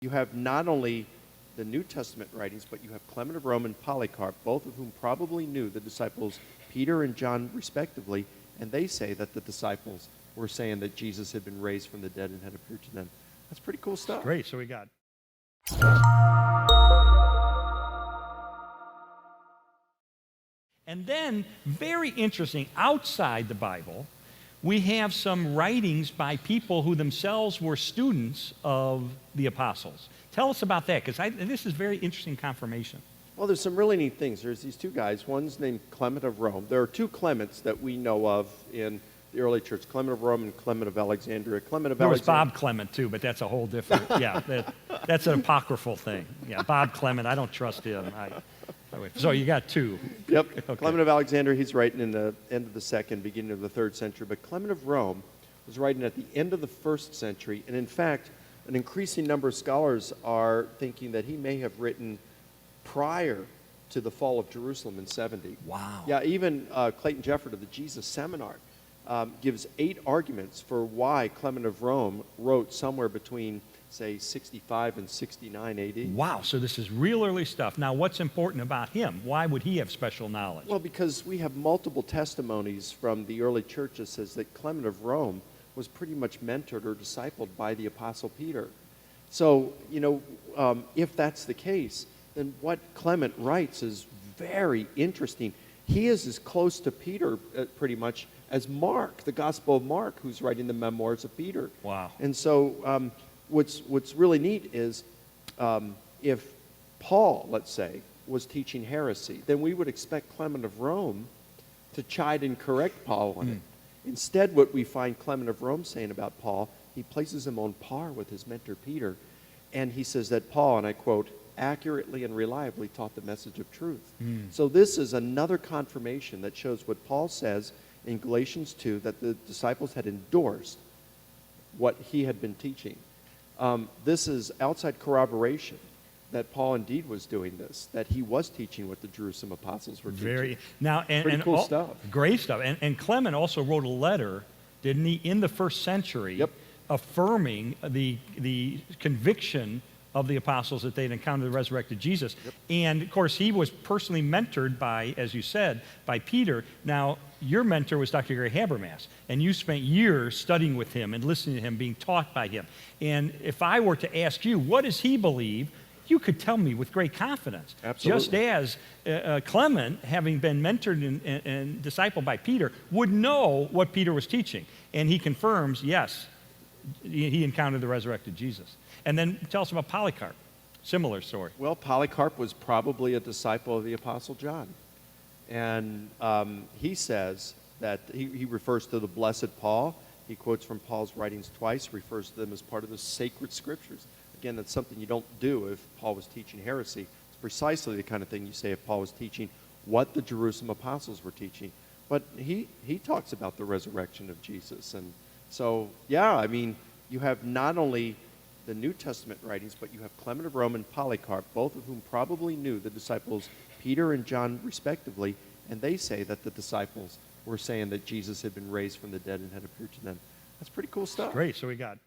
You have not only the New Testament writings, but you have Clement of Rome and Polycarp, both of whom probably knew the disciples Peter and John respectively, and they say that the disciples were saying that Jesus had been raised from the dead and had appeared to them. That's pretty cool stuff. Great. So we got. And then, very interesting, outside the Bible, we have some writings by people who themselves were students of the apostles. Tell us about that, because this is very interesting confirmation. Well, there's some really neat things. There's these two guys. One's named Clement of Rome. There are two Clements that we know of in the early church, Clement of Rome and Clement of Alexandria. There was Bob Clement, too, but that's a whole different, that's an apocryphal thing. Yeah, Bob Clement, I don't trust him. So you got two. Yep. Okay. Clement of Alexandria, he's writing in the end of the second, beginning of the third century. But Clement of Rome was writing at the end of the first century. And in fact, an increasing number of scholars are thinking that he may have written prior to the fall of Jerusalem in 70. Wow. Yeah, even Clayton Jefford of the Jesus Seminar gives 8 arguments for why Clement of Rome wrote somewhere between, say, 65 and 69 AD. Wow, so this is real early stuff. Now, what's important about him? Why would he have special knowledge? Well, because we have multiple testimonies from the early church that says that Clement of Rome was pretty much mentored or discipled by the Apostle Peter. So, if that's the case, then what Clement writes is very interesting. He is as close to Peter, pretty much, as Mark, the Gospel of Mark, who's writing the memoirs of Peter. Wow. And so what's really neat is if Paul, let's say, was teaching heresy, then we would expect Clement of Rome to chide and correct Paul on it. Instead, what we find Clement of Rome saying about Paul, he places him on par with his mentor Peter, and he says that Paul, and I quote, accurately and reliably taught the message of truth. So this is another confirmation that shows what Paul says in Galatians 2, that the disciples had endorsed what he had been teaching. This is outside corroboration that Paul indeed was doing this, that he was teaching what the Jerusalem apostles were teaching. Pretty cool stuff. Great stuff. And Clement also wrote a letter, didn't he, in the first century, affirming the conviction of the apostles that they'd encountered the resurrected Jesus. And, of course, he was personally mentored by, as you said, by Peter. Now, your mentor was Dr. Gary Habermas, and you spent years studying with him and listening to him, being taught by him. And if I were to ask you, what does he believe, you could tell me with great confidence. Absolutely. Just as Clement, having been mentored and discipled by Peter, would know what Peter was teaching. And he confirms, yes, he encountered the resurrected Jesus. And then tell us about Polycarp. Similar story. Well, Polycarp was probably a disciple of the Apostle John. And he says that he refers to the blessed Paul. He quotes from Paul's writings twice, refers to them as part of the sacred scriptures. Again, that's something you don't do if Paul was teaching heresy. It's precisely the kind of thing you say if Paul was teaching what the Jerusalem apostles were teaching. But he talks about the resurrection of Jesus. And so, yeah, I mean, you have not only the New Testament writings, but you have Clement of Rome and Polycarp, both of whom probably knew the disciples Peter and John respectively, and they say that the disciples were saying that Jesus had been raised from the dead and had appeared to them. That's pretty cool stuff. Great. So we got